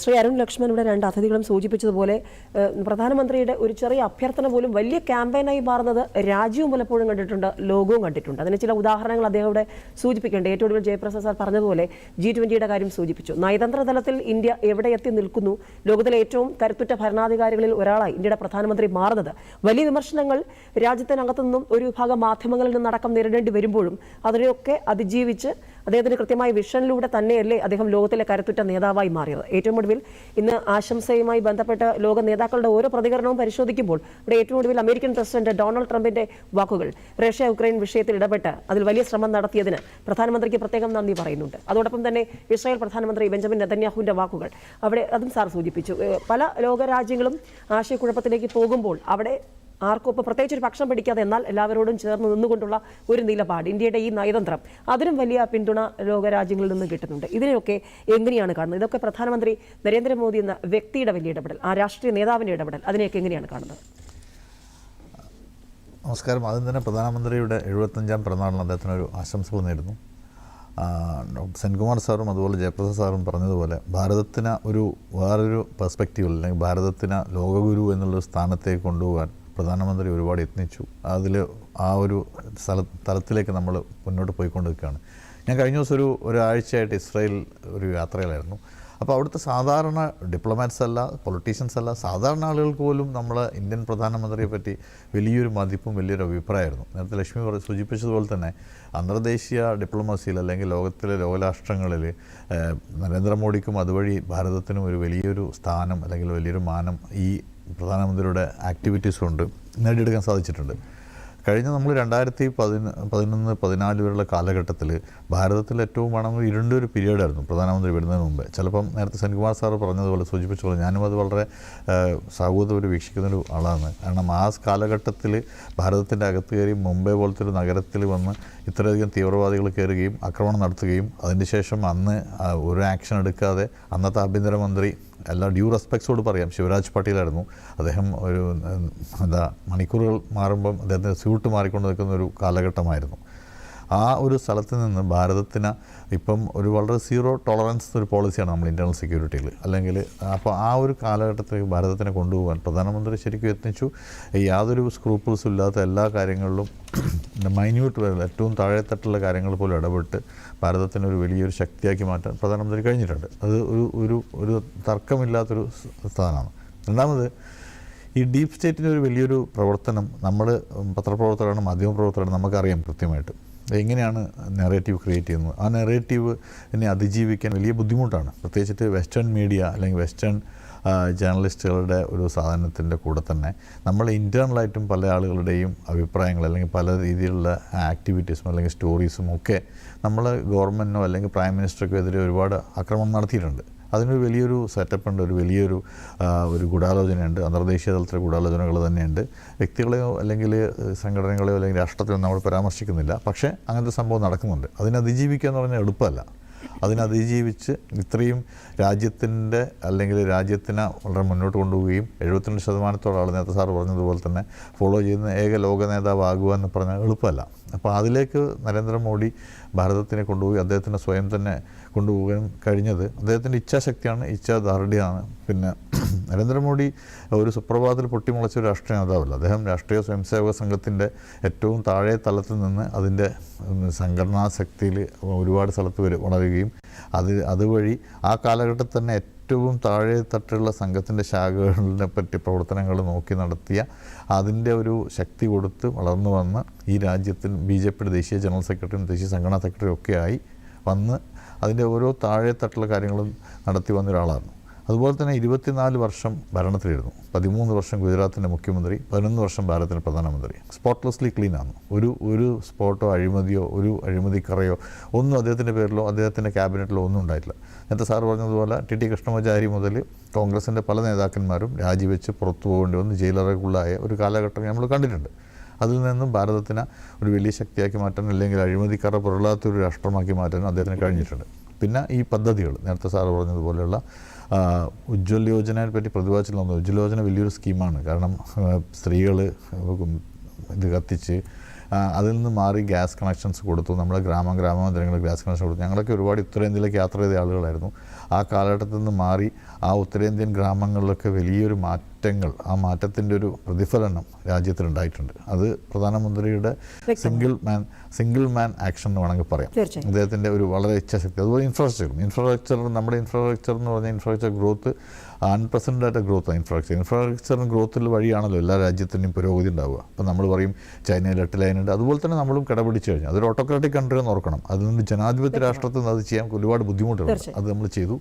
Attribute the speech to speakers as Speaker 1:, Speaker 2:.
Speaker 1: ശ്രീ അരുൺ ലക്ഷ്മൺ ഇവിടെ രണ്ട് അതിഥികളും സൂചിപ്പിച്ചതുപോലെ പ്രധാനമന്ത്രിയുടെ ഒരു ചെറിയ അഭ്യർത്ഥന പോലും വലിയ ക്യാമ്പയിനായി മാറുന്നത് രാജ്യവും പലപ്പോഴും കണ്ടിട്ടുണ്ട്, ലോകവും കണ്ടിട്ടുണ്ട്. അതിന് ചില ഉദാഹരണങ്ങൾ അദ്ദേഹം ഇവിടെ സൂചിപ്പിക്കേണ്ടത്. ഏറ്റവും ഒടുവിൽ ജയപ്രസാദ് സാർ പറഞ്ഞതുപോലെ G20 കാര്യം സൂചിപ്പിച്ചു. നയതന്ത്ര തലത്തിൽ ഇന്ത്യ എവിടെ എത്തി നിൽക്കുന്നു, ലോകത്തിലെ ഏറ്റവും കരുത്തുറ്റ ഭരണാധികാരികളിൽ ഒരാളായി ഇന്ത്യയുടെ പ്രധാനമന്ത്രി മാറുന്നത്. വലിയ വിമർശനങ്ങൾ രാജ്യത്തിനകത്തു നിന്നും ഒരു വിഭാഗം മാധ്യമങ്ങളിൽ നിന്നടക്കം നേരിടേണ്ടി വരുമ്പോഴും അതിനെയൊക്കെ അതിജീവിച്ച് അദ്ദേഹത്തിന് കൃത്യമായ വിഷനിലൂടെ തന്നെയല്ലേ അദ്ദേഹം ലോകത്തിലെ കരുത്തുറ്റ നേതാവായി മാറിയത്. ഏറ്റവും ഒടുവിൽ ഇന്ന് ആശംസയുമായി ബന്ധപ്പെട്ട ലോക നേതാക്കളുടെ ഓരോ പ്രതികരണവും പരിശോധിക്കുമ്പോൾ ഇവിടെ ഏറ്റവും ഒടുവിൽ അമേരിക്കൻ പ്രസിഡന്റ് ഡൊണാൾഡ് ട്രംപിന്റെ വാക്കുകൾ, റഷ്യ യുക്രൈൻ വിഷയത്തിൽ ഇടപെട്ട് അതിൽ വലിയ ശ്രമം നടത്തിയതിന് പ്രധാനമന്ത്രിക്ക് പ്രത്യേകം നന്ദി പറയുന്നുണ്ട്. അതോടൊപ്പം തന്നെ ഇസ്രായേൽ പ്രധാനമന്ത്രി ബെഞ്ചമിൻ നെതന്യാഹുവിന്റെ വാക്കുകൾ അവിടെ അതും സാർ സൂചിപ്പിച്ചു. പല ലോകരാജ്യങ്ങളും ആശയക്കുഴപ്പത്തിലേക്ക് പോകുമ്പോൾ അവിടെ ആർക്കും ഇപ്പോൾ പ്രത്യേകിച്ച് ഒരു പക്ഷം പിടിക്കാതെ എന്നാൽ എല്ലാവരോടും ചേർന്ന് നിന്നുകൊണ്ടുള്ള ഒരു നിലപാട്, ഇന്ത്യയുടെ ഈ നയതന്ത്രം, അതിനും വലിയ പിന്തുണ ലോകരാജ്യങ്ങളിൽ നിന്ന് കിട്ടുന്നുണ്ട്. ഇതിനെയൊക്കെ എങ്ങനെയാണ് കാണുന്നത്? ഇതൊക്കെ പ്രധാനമന്ത്രി നരേന്ദ്രമോദി എന്ന വ്യക്തിയുടെ വലിയ ഇടപെടൽ, ആ രാഷ്ട്രീയ നേതാവിൻ്റെ ഇടപെടൽ, അതിനെയൊക്കെ എങ്ങനെയാണ് കാണുന്നത്?
Speaker 2: നമസ്കാരം. ആദ്യം തന്നെ പ്രധാനമന്ത്രിയുടെ 75ാം പിറന്നാളിന് അദ്ദേഹത്തിനൊരു ആശംസകൾ നേരുന്നു. സെൻകുമാർ സാറും അതുപോലെ ജയപ്രസാദ് സാറും പറഞ്ഞതുപോലെ ഭാരതത്തിന് വേറൊരു പെർസ്പെക്റ്റീവിൽ അല്ലെങ്കിൽ ഭാരതത്തിന് ലോകഗുരു എന്നുള്ളൊരു സ്ഥാനത്തേക്ക് കൊണ്ടുപോകാൻ പ്രധാനമന്ത്രി ഒരുപാട് യത്നിച്ചു. അതിൽ ആ ഒരു തലത്തിലേക്ക് നമ്മൾ മുന്നോട്ട് പോയിക്കൊണ്ടിരിക്കുകയാണ്. ഞാൻ കഴിഞ്ഞ ദിവസം ഒരാഴ്ചയായിട്ട് ഇസ്രായേൽ ഒരു യാത്രയിലായിരുന്നു. അപ്പോൾ അവിടുത്തെ സാധാരണ ഡിപ്ലോമാറ്റ്സ് അല്ല, പൊളിറ്റീഷ്യൻസ് അല്ല, സാധാരണ ആളുകൾക്ക് പോലും നമ്മൾ ഇന്ത്യൻ പ്രധാനമന്ത്രിയെ പറ്റി വലിയൊരു മതിപ്പും വലിയൊരു അഭിപ്രായമായിരുന്നു. നേരത്തെ ലക്ഷ്മി സൂചിപ്പിച്ചതുപോലെ തന്നെ അന്തർദേശീയ ഡിപ്ലോമസിയിൽ അല്ലെങ്കിൽ ലോകത്തിലെ ലോകരാഷ്ട്രങ്ങളിൽ നരേന്ദ്രമോദിക്കും അതുവഴി ഭാരതത്തിനും ഒരു വലിയൊരു സ്ഥാനം അല്ലെങ്കിൽ വലിയൊരു മാനം ഈ പ്രധാനമന്ത്രിയുടെ ആക്ടിവിറ്റീസ് കൊണ്ട് നേടിയെടുക്കാൻ സാധിച്ചിട്ടുണ്ട്. കഴിഞ്ഞ നമ്മൾ 2011-14 വരെയുള്ള കാലഘട്ടത്തിൽ ഭാരതത്തിൽ ഏറ്റവും വേണമെങ്കിൽ ഇരുണ്ടൊരു പീരീഡായിരുന്നു പ്രധാനമന്ത്രി വരുന്നതിന് മുമ്പേ. ചിലപ്പം നേരത്തെ സെൻകുമാർ സാറ് പറഞ്ഞതുപോലെ സൂചിപ്പിച്ചതുപോലെ ഞാനും അത് വളരെ സാഹൂദര്യം വീക്ഷിക്കുന്നൊരു ആളാണ്. കാരണം ആ കാലഘട്ടത്തിൽ ഭാരതത്തിൻ്റെ അകത്ത് കയറി മുംബൈ പോലത്തെ ഒരു നഗരത്തിൽ വന്ന് ഇത്രയധികം തീവ്രവാദികൾ കയറുകയും ആക്രമണം നടത്തുകയും അതിന് ശേഷം അന്ന് ഒരു ആക്ഷൻ എടുക്കാതെ അന്നത്തെ ആഭ്യന്തരമന്ത്രി, എല്ലാ ഡ്യൂ റെസ്പെക്ട്സോട് പറയാം, ശിവരാജ് പാട്ടീലായിരുന്നു. അദ്ദേഹം മണിക്കൂറുകൾ മാറുമ്പം അദ്ദേഹത്തിൻ്റെ സ്യൂട്ട് മാറിക്കൊണ്ട് നിൽക്കുന്ന ഒരു കാലഘട്ടമായിരുന്നു. ആ ഒരു സ്ഥലത്ത് നിന്ന് ഭാരതത്തിന് ഇപ്പം വളരെ സീറോ ടോളറൻസ് ഒരു പോളിസിയാണ് നമ്മൾ ഇൻ്റർണൽ സെക്യൂരിറ്റിയിൽ. അല്ലെങ്കിൽ അപ്പോൾ ആ ഒരു കാലഘട്ടത്തിലേക്ക് ഭാരതത്തിനെ കൊണ്ടുപോകാൻ പ്രധാനമന്ത്രി ശരിക്കും യത്നിച്ചു. യാതൊരു സ്ക്രൂപ്പിൾസും ഇല്ലാത്ത എല്ലാ കാര്യങ്ങളിലും മൈന്യൂട്ട് വരെ ഏറ്റവും താഴെത്തട്ടുള്ള കാര്യങ്ങൾ പോലും ഇടപെട്ട് ഭാരതത്തിനൊരു വലിയൊരു ശക്തിയാക്കി മാറ്റാൻ പ്രധാനമന്ത്രി കഴിഞ്ഞിട്ടുണ്ട്. അത് ഒരു തർക്കമില്ലാത്തൊരു സ്ഥാനമാണ്. രണ്ടാമത്, ഈ ഡീപ് സ്റ്റേറ്റിൻ്റെ ഒരു വലിയൊരു പ്രവർത്തനം നമ്മൾ പത്രപ്രവർത്തകരാണ്, മാധ്യമപ്രവർത്തകരാണ്, നമുക്കറിയാം കൃത്യമായിട്ട് എങ്ങനെയാണ് നെറേറ്റീവ് ക്രിയേറ്റ് ചെയ്യുന്നത്. ആ നെറേറ്റീവിനെ അതിജീവിക്കാൻ വലിയ ബുദ്ധിമുട്ടാണ്. പ്രത്യേകിച്ചിട്ട് വെസ്റ്റേൺ മീഡിയ അല്ലെങ്കിൽ വെസ്റ്റേൺ ജേർണലിസ്റ്റുകളുടെ ഒരു സാധനത്തിൻ്റെ കൂടെ തന്നെ നമ്മൾ ഇൻറ്റേർണലായിട്ടും പല ആളുകളുടെയും അഭിപ്രായങ്ങൾ അല്ലെങ്കിൽ പല രീതിയിലുള്ള ആക്ടിവിറ്റീസും അല്ലെങ്കിൽ സ്റ്റോറീസും ഒക്കെ നമ്മൾ ഗവൺമെൻറ്റിനോ അല്ലെങ്കിൽ പ്രൈം മിനിസ്റ്റർക്കോ എതിരെ ഒരുപാട് ആക്രമണം നടത്തിയിട്ടുണ്ട്. അതിനൊരു വലിയൊരു സെറ്റപ്പ് ഉണ്ട്, ഒരു ഗൂഢാലോചനയുണ്ട്, അന്തർദേശീയ തലത്തിലെ ഗൂഢാലോചനകൾ തന്നെയുണ്ട്. വ്യക്തികളെയോ അല്ലെങ്കിൽ സംഘടനകളെയോ അല്ലെങ്കിൽ രാഷ്ട്രത്തെയോ നമ്മൾ പരാമർശിക്കുന്നില്ല. പക്ഷേ അങ്ങനത്തെ സംഭവം നടക്കുന്നുണ്ട്. അതിനെ അതിജീവിക്കുക എന്ന് പറഞ്ഞാൽ എളുപ്പമല്ല. അതിനതിജീവിച്ച് ഇത്രയും രാജ്യത്തിൻ്റെ അല്ലെങ്കിൽ രാജ്യത്തിനെ വളരെ മുന്നോട്ട് കൊണ്ടുപോവുകയും 72% ആൾ നേരത്തെ സാറ് പറഞ്ഞതുപോലെ തന്നെ ഫോളോ ചെയ്യുന്ന ഏക ലോക നേതാവാകുക എന്ന് പറഞ്ഞാൽ എളുപ്പമല്ല. അപ്പോൾ അതിലേക്ക് നരേന്ദ്രമോദി ഭാരതത്തിനെ കൊണ്ടുപോയി അദ്ദേഹത്തിന് സ്വയം തന്നെ കൊണ്ടുപോകാൻ കഴിഞ്ഞത് അദ്ദേഹത്തിൻ്റെ ഇച്ഛാശക്തിയാണ്, ഇച്ഛാദാർഢ്യമാണ്. പിന്നെ നരേന്ദ്രമോദി ഒരു സുപ്രഭാതത്തിൽ പൊട്ടിമുളച്ച ഒരു രാഷ്ട്രീയ നേതാവല്ല. അദ്ദേഹം രാഷ്ട്രീയ സ്വയംസേവക സംഘത്തിൻ്റെ ഏറ്റവും താഴെ തലത്തിൽ നിന്ന് അതിൻ്റെ സംഘടനാ ശക്തിയിൽ ഒരുപാട് സ്ഥലത്ത് വളരുകയും അതുവഴി ആ കാലഘട്ടത്തിൽ തന്നെ ഏറ്റവും താഴെ തട്ടുള്ള സംഘത്തിൻ്റെ ശാഖകളെ പറ്റി പ്രവർത്തനങ്ങൾ നോക്കി നടത്തിയ അതിൻ്റെ ഒരു ശക്തി കൊടുത്ത് വളർന്നു വന്ന് ഈ രാജ്യത്തിന് BJPയുടെ ദേശീയ ജനറൽ സെക്രട്ടറിയും ദേശീയ സംഘടനാ സെക്രട്ടറിയും ഒക്കെ ആയി വന്ന് അതിൻ്റെ ഓരോ താഴെ തട്ടുള്ള കാര്യങ്ങളും നടത്തി വന്ന ഒരാളാണ്. അതുപോലെ തന്നെ 24 വർഷം ഭരണത്തിലിരുന്നു. 13 വർഷം ഗുജറാത്തിൻ്റെ മുഖ്യമന്ത്രി, 11 വർഷം ഭാരതത്തിൻ്റെ പ്രധാനമന്ത്രി. സ്പോട്ട്ലെസ്ലി ക്ലീനാണ്. ഒരു സ്പോട്ടോ അഴിമതിയോ ഒരു അഴിമതിക്കറയോ ഒന്നും അദ്ദേഹത്തിൻ്റെ പേരിലോ അദ്ദേഹത്തിൻ്റെ ക്യാബിനറ്റിലോ ഒന്നും ഉണ്ടായിട്ടില്ല. നേരത്തെ സാറ് പറഞ്ഞതുപോലെ TT കൃഷ്ണമാചാരി മുതൽ കോൺഗ്രസിൻ്റെ പല നേതാക്കന്മാരും രാജിവെച്ച് പുറത്തു പോകേണ്ടി വന്ന് ജയിലറകളായ ഒരു കാലഘട്ടം നമ്മൾ കണ്ടിട്ടുണ്ട്. അതിൽ നിന്നും ഭാരതത്തിനെ ഒരു വലിയ ശക്തിയാക്കി മാറ്റാൻ അല്ലെങ്കിൽ അഴിമതിക്കറ പുരളാത്തൊരു രാഷ്ട്രമാക്കി മാറ്റാൻ അദ്ദേഹത്തിന് കഴിഞ്ഞിട്ടുണ്ട്. പിന്നെ ഈ പദ്ധതികൾ നേരത്തെ സാറ് പറഞ്ഞതുപോലെയുള്ള ഉജ്ജ്വൽ യോജനയെ പറ്റി പ്രതിപാദിച്ചിട്ടുള്ള ഉജ്ജ്വൽ യോജന വലിയൊരു സ്കീമാണ്. കാരണം സ്ത്രീകൾ ഇത് കത്തിച്ച് അതിൽ നിന്ന് മാറി ഗ്യാസ് കണക്ഷൻസ് കൊടുത്തു. നമ്മൾ ഗ്രാമാന്തരങ്ങളിൽ ഗ്യാസ് കണക്ഷൻ കൊടുത്തു. ഞങ്ങളൊക്കെ ഒരുപാട് ഉത്തരേന്ത്യയിലേക്ക് യാത്ര ചെയ്ത ആളുകളായിരുന്നു. ആ കാലഘട്ടത്തിൽ നിന്ന് മാറി ആ ഉത്തരേന്ത്യൻ ഗ്രാമങ്ങളിലൊക്കെ വലിയൊരു മാറ്റങ്ങൾ, ആ മാറ്റത്തിൻ്റെ ഒരു പ്രതിഫലനം രാജ്യത്തിലുണ്ടായിട്ടുണ്ട്. അത് പ്രധാനമന്ത്രിയുടെ സിംഗിൾ മാൻ ആക്ഷൻ എന്ന് വേണമെങ്കിൽ പറയാം. അദ്ദേഹത്തിൻ്റെ ഒരു വളരെ ഇച്ഛാശക്തി. അതുപോലെ ഇൻഫ്രാസ്ട്രക്ചർ നമ്മുടെ ഇൻഫ്രാസ്ട്രക്ചർ എന്ന് പറഞ്ഞാൽ ഇൻഫ്രാസ്ട്രക്ചർ ഗ്രോത്ത് അൺപ്രസിഡൻ്റായിട്ട് ഗ്രോത്താണ്. ഇൻഫ്രാസ്ട്രക്ചറിന് ഗ്രോത്തിൽ വഴിയാണല്ലോ എല്ലാ രാജ്യത്തിൻ്റെയും പുരോഗതി ഉണ്ടാവുക. അപ്പോൾ നമ്മൾ പറയും ചൈനയിൽ 8 ലൈനുണ്ട്, അതുപോലെ തന്നെ നമ്മളും കിടപിടിച്ച് കഴിഞ്ഞു. അതൊരു ഓട്ടോക്രാറ്റിക് കൺട്രി എന്ന് ഓർക്കണം. അതുകൊണ്ട് ജനാധിപത്യ രാഷ്ട്രത്തിൽ നിന്ന് അത് ചെയ്യാൻ ഒരുപാട് ബുദ്ധിമുട്ടുകളുണ്ട്. അത് നമ്മൾ ചെയ്തു.